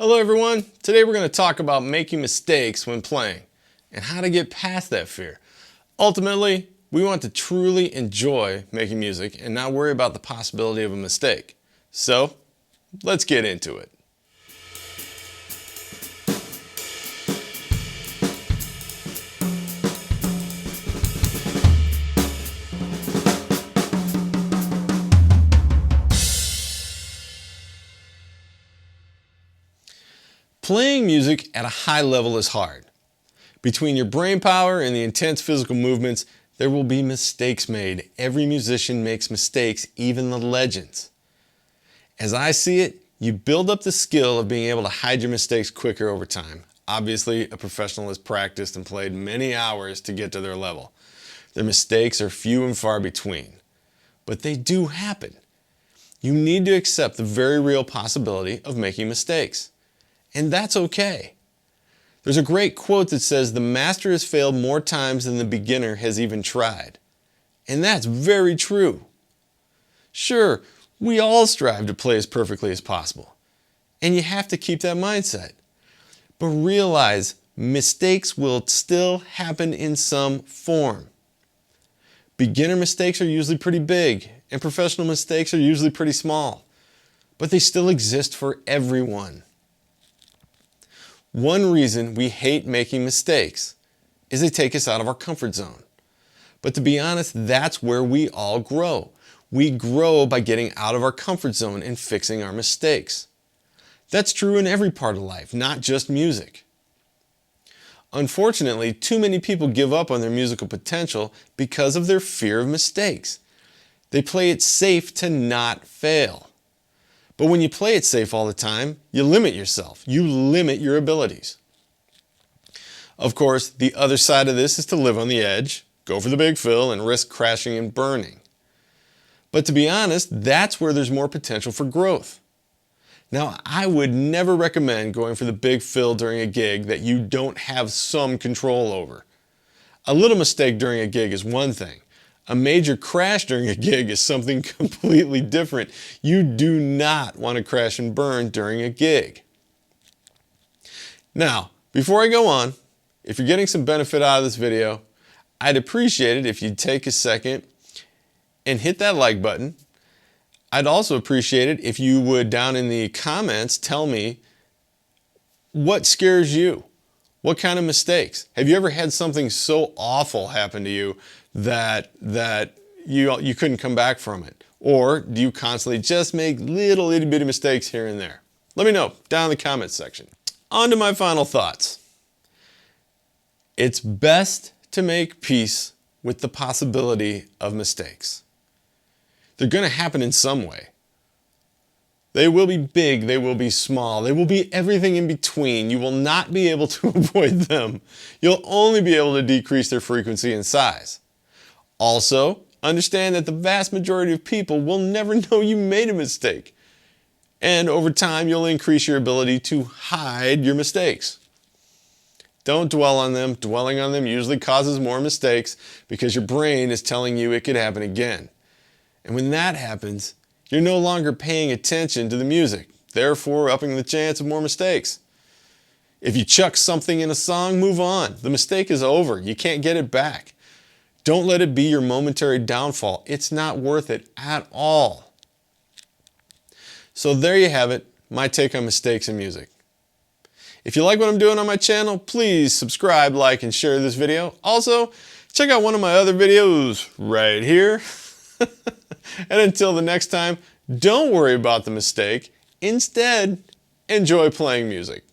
Hello everyone, today we're going to talk about making mistakes when playing and how to get past that fear. Ultimately, we want to truly enjoy making music and not worry about the possibility of a mistake. So, let's get into it. Playing music at a high level is hard. Between your brain power and the intense physical movements, there will be mistakes made. Every musician makes mistakes, even the legends. As I see it, you build up the skill of being able to hide your mistakes quicker over time. Obviously, a professional has practiced and played many hours to get to their level. Their mistakes are few and far between, but they do happen. You need to accept the very real possibility of making mistakes. And that's okay. There's a great quote that says, "The master has failed more times than the beginner has even tried." And that's very true. Sure, we all strive to play as perfectly as possible. And you have to keep that mindset. But realize mistakes will still happen in some form. Beginner mistakes are usually pretty big, and professional mistakes are usually pretty small. But they still exist for everyone. One reason we hate making mistakes is they take us out of our comfort zone. But to be honest, that's where we all grow. We grow by getting out of our comfort zone and fixing our mistakes. That's true in every part of life, not just music. Unfortunately, too many people give up on their musical potential because of their fear of mistakes. They play it safe to not fail. But when you play it safe all the time, you limit yourself. You limit your abilities. Of course, the other side of this is to live on the edge, go for the big fill, and risk crashing and burning. But to be honest, that's where there's more potential for growth. Now, I would never recommend going for the big fill during a gig that you don't have some control over. A little mistake during a gig is one thing. A major crash during a gig is something completely different. You do not want to crash and burn during a gig. Now, before I go on, if you're getting some benefit out of this video, I'd appreciate it if you'd take a second and hit that like button. I'd also appreciate it if you would, down in the comments, tell me what scares you. What kind of mistakes? Have you ever had something so awful happen to you that you couldn't come back from it? Or do you constantly just make little itty bitty mistakes here and there? Let me know down in the comments section. On to my final thoughts. It's best to make peace with the possibility of mistakes. They're going to happen in some way. They will be big, they will be small, they will be everything in between. You will not be able to avoid them. You'll only be able to decrease their frequency and size. Also, understand that the vast majority of people will never know you made a mistake. And over time, you'll increase your ability to hide your mistakes. Don't dwell on them. Dwelling on them usually causes more mistakes because your brain is telling you it could happen again. And when that happens, you're no longer paying attention to the music, therefore upping the chance of more mistakes. If you chuck something in a song, move on. The mistake is over. You can't get it back. Don't let it be your momentary downfall. It's not worth it at all. So there you have it, my take on mistakes in music. If you like what I'm doing on my channel, please subscribe, like, and share this video. Also, check out one of my other videos right here. And until the next time, don't worry about the mistake. Instead, enjoy playing music.